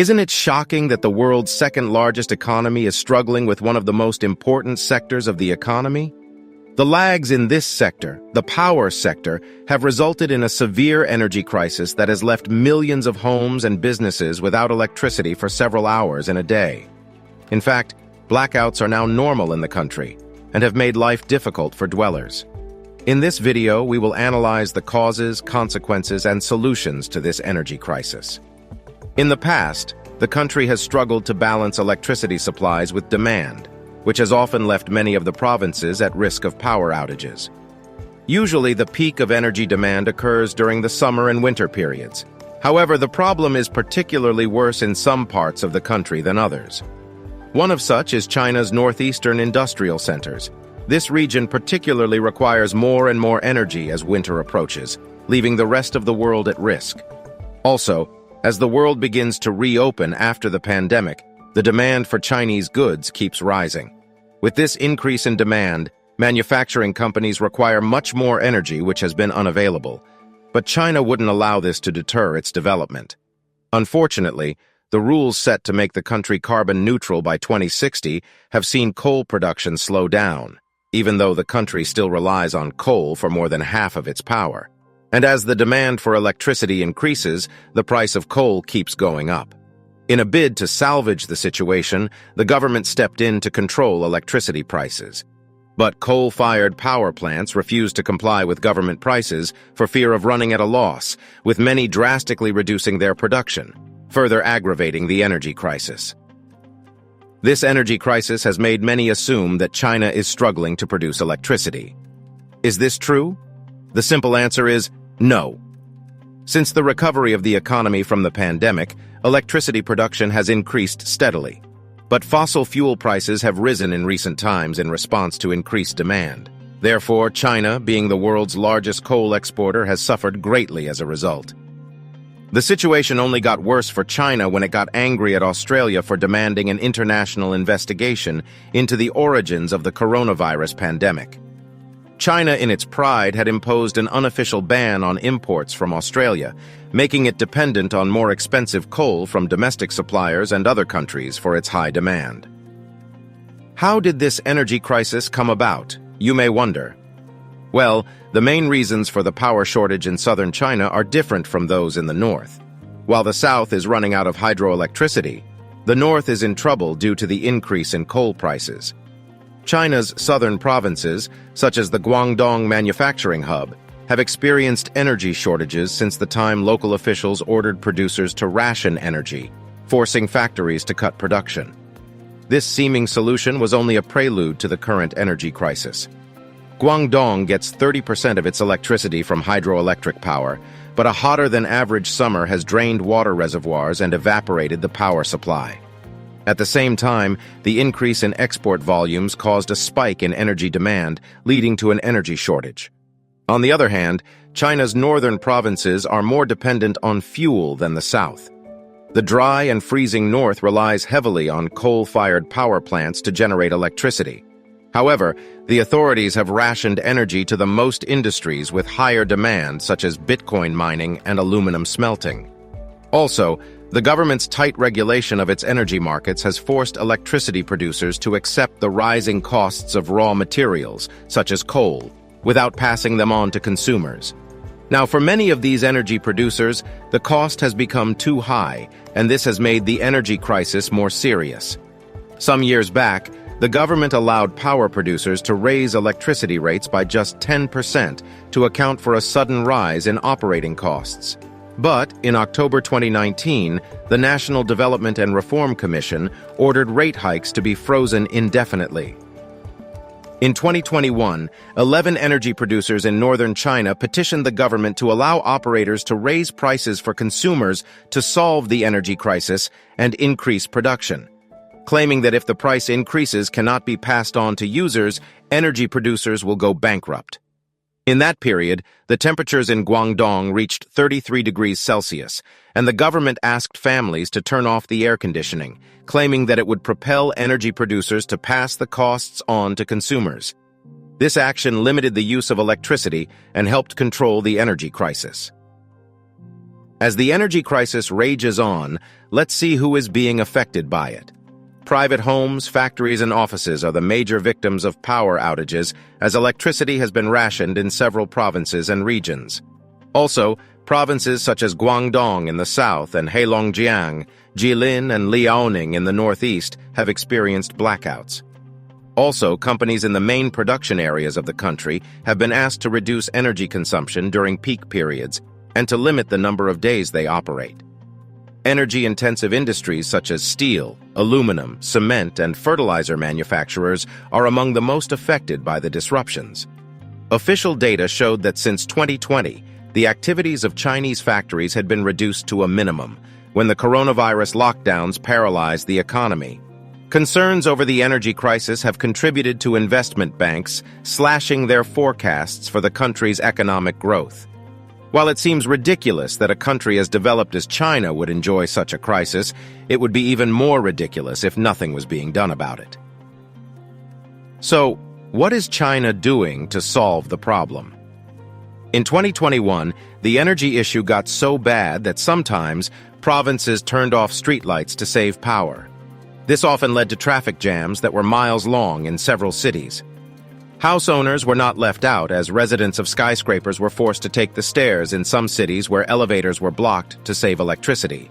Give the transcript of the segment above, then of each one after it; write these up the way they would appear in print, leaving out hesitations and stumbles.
Isn't it shocking that the world's second-largest economy is struggling with one of the most important sectors of the economy? The lags in this sector, the power sector, have resulted in a severe energy crisis that has left millions of homes and businesses without electricity for several hours in a day. In fact, blackouts are now normal in the country and have made life difficult for dwellers. In this video, we will analyze the causes, consequences, and solutions to this energy crisis. In the past, the country has struggled to balance electricity supplies with demand, which has often left many of the provinces at risk of power outages. Usually, the peak of energy demand occurs during the summer and winter periods. However, the problem is particularly worse in some parts of the country than others. One of such is China's northeastern industrial centers. This region particularly requires more and more energy as winter approaches, leaving the rest of the world at risk. Also, as the world begins to reopen after the pandemic, the demand for Chinese goods keeps rising. With this increase in demand, manufacturing companies require much more energy which has been unavailable. But China wouldn't allow this to deter its development. Unfortunately, the rules set to make the country carbon neutral by 2060 have seen coal production slow down, even though the country still relies on coal for more than half of its power. And as the demand for electricity increases, the price of coal keeps going up. In a bid to salvage the situation, the government stepped in to control electricity prices. But coal-fired power plants refused to comply with government prices for fear of running at a loss, with many drastically reducing their production, further aggravating the energy crisis. This energy crisis has made many assume that China is struggling to produce electricity. Is this true? The simple answer is no. Since the recovery of the economy from the pandemic, electricity production has increased steadily. But fossil fuel prices have risen in recent times in response to increased demand. Therefore, China, being the world's largest coal exporter, has suffered greatly as a result. The situation only got worse for China when it got angry at Australia for demanding an international investigation into the origins of the coronavirus pandemic. China, in its pride, had imposed an unofficial ban on imports from Australia, making it dependent on more expensive coal from domestic suppliers and other countries for its high demand. How did this energy crisis come about, you may wonder? Well, the main reasons for the power shortage in southern China are different from those in the north. While the south is running out of hydroelectricity, the north is in trouble due to the increase in coal prices. China's southern provinces, such as the Guangdong manufacturing hub, have experienced energy shortages since the time local officials ordered producers to ration energy, forcing factories to cut production. This seeming solution was only a prelude to the current energy crisis. Guangdong gets 30% of its electricity from hydroelectric power, but a hotter-than-average summer has drained water reservoirs and evaporated the power supply. At the same time, the increase in export volumes caused a spike in energy demand, leading to an energy shortage. On the other hand, China's northern provinces are more dependent on fuel than the south. The dry and freezing north relies heavily on coal-fired power plants to generate electricity. However, the authorities have rationed energy to the most industries with higher demand, such as Bitcoin mining and aluminum smelting. Also, the government's tight regulation of its energy markets has forced electricity producers to accept the rising costs of raw materials, such as coal, without passing them on to consumers. Now, for many of these energy producers, the cost has become too high, and this has made the energy crisis more serious. Some years back, the government allowed power producers to raise electricity rates by just 10% to account for a sudden rise in operating costs. But in October 2019, the National Development and Reform Commission ordered rate hikes to be frozen indefinitely. In 2021, 11 energy producers in northern China petitioned the government to allow operators to raise prices for consumers to solve the energy crisis and increase production, claiming that if the price increases cannot be passed on to users, energy producers will go bankrupt. In that period, the temperatures in Guangdong reached 33 degrees Celsius, and the government asked families to turn off the air conditioning, claiming that it would propel energy producers to pass the costs on to consumers. This action limited the use of electricity and helped control the energy crisis. As the energy crisis rages on, let's see who is being affected by it. Private homes, factories, and offices are the major victims of power outages, as electricity has been rationed in several provinces and regions. Also, provinces such as Guangdong in the south and Heilongjiang, Jilin, and Liaoning in the northeast have experienced blackouts. Also, companies in the main production areas of the country have been asked to reduce energy consumption during peak periods and to limit the number of days they operate. Energy-intensive industries such as steel, aluminum, cement, and fertilizer manufacturers are among the most affected by the disruptions. Official data showed that since 2020, the activities of Chinese factories had been reduced to a minimum when the coronavirus lockdowns paralyzed the economy. Concerns over the energy crisis have contributed to investment banks slashing their forecasts for the country's economic growth. While it seems ridiculous that a country as developed as China would enjoy such a crisis, it would be even more ridiculous if nothing was being done about it. So, what is China doing to solve the problem? In 2021, the energy issue got so bad that sometimes provinces turned off streetlights to save power. This often led to traffic jams that were miles long in several cities. House owners were not left out, as residents of skyscrapers were forced to take the stairs in some cities where elevators were blocked to save electricity.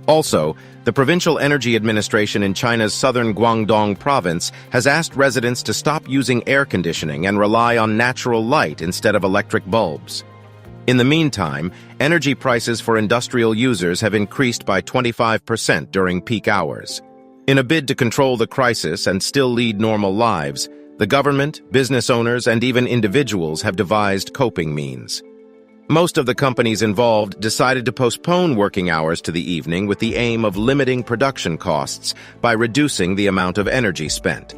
Also, the Provincial Energy Administration in China's southern Guangdong province has asked residents to stop using air conditioning and rely on natural light instead of electric bulbs. In the meantime, energy prices for industrial users have increased by 25% during peak hours. In a bid to control the crisis and still lead normal lives, the government, business owners, and even individuals have devised coping means. Most of the companies involved decided to postpone working hours to the evening with the aim of limiting production costs by reducing the amount of energy spent.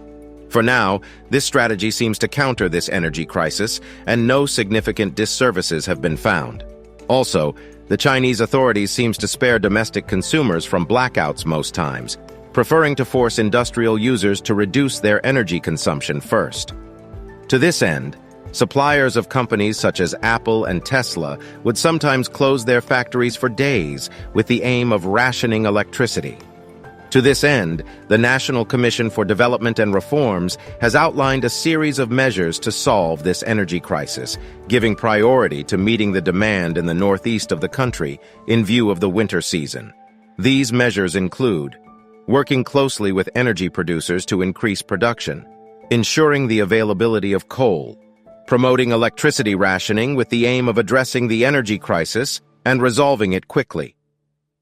For now, this strategy seems to counter this energy crisis, and no significant disservices have been found. Also, the Chinese authorities seem to spare domestic consumers from blackouts most times, preferring to force industrial users to reduce their energy consumption first. To this end, suppliers of companies such as Apple and Tesla would sometimes close their factories for days with the aim of rationing electricity. To this end, the National Commission for Development and Reforms has outlined a series of measures to solve this energy crisis, giving priority to meeting the demand in the northeast of the country in view of the winter season. These measures include working closely with energy producers to increase production, ensuring the availability of coal, promoting electricity rationing with the aim of addressing the energy crisis and resolving it quickly.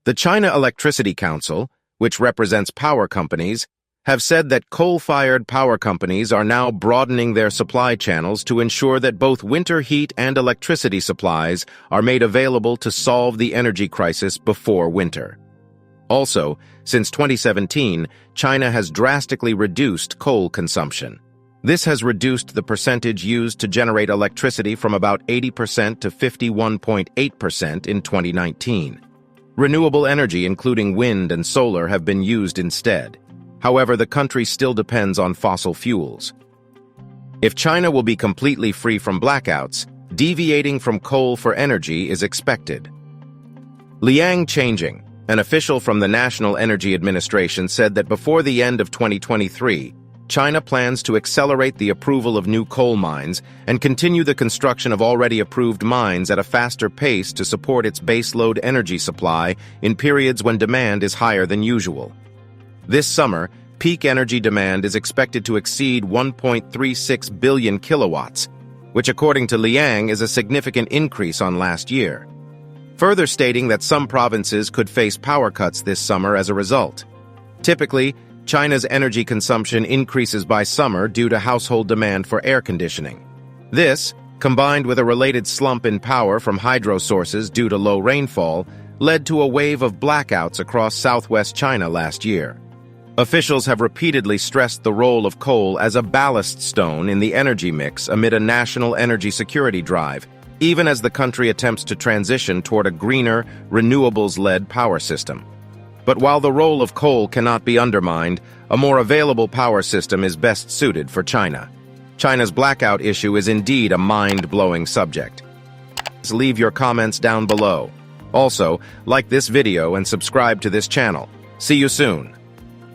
The China Electricity Council, which represents power companies, have said that coal-fired power companies are now broadening their supply channels to ensure that both winter heat and electricity supplies are made available to solve the energy crisis before winter. Also, since 2017, China has drastically reduced coal consumption. This has reduced the percentage used to generate electricity from about 80% to 51.8% in 2019. Renewable energy, including wind and solar, have been used instead. However, the country still depends on fossil fuels. If China will be completely free from blackouts, deviating from coal for energy is expected. Liang Changing, an official from the National Energy Administration, said that before the end of 2023, China plans to accelerate the approval of new coal mines and continue the construction of already approved mines at a faster pace to support its baseload energy supply in periods when demand is higher than usual. This summer, peak energy demand is expected to exceed 1.36 billion kilowatts, which according to Liang is a significant increase on last year, further stating that some provinces could face power cuts this summer as a result. Typically, China's energy consumption increases by summer due to household demand for air conditioning. This, combined with a related slump in power from hydro sources due to low rainfall, led to a wave of blackouts across southwest China last year. Officials have repeatedly stressed the role of coal as a ballast stone in the energy mix amid a national energy security drive, even as the country attempts to transition toward a greener, renewables-led power system. But while the role of coal cannot be undermined, a more available power system is best suited for China. China's blackout issue is indeed a mind-blowing subject. Leave your comments down below. Also, like this video and subscribe to this channel. See you soon.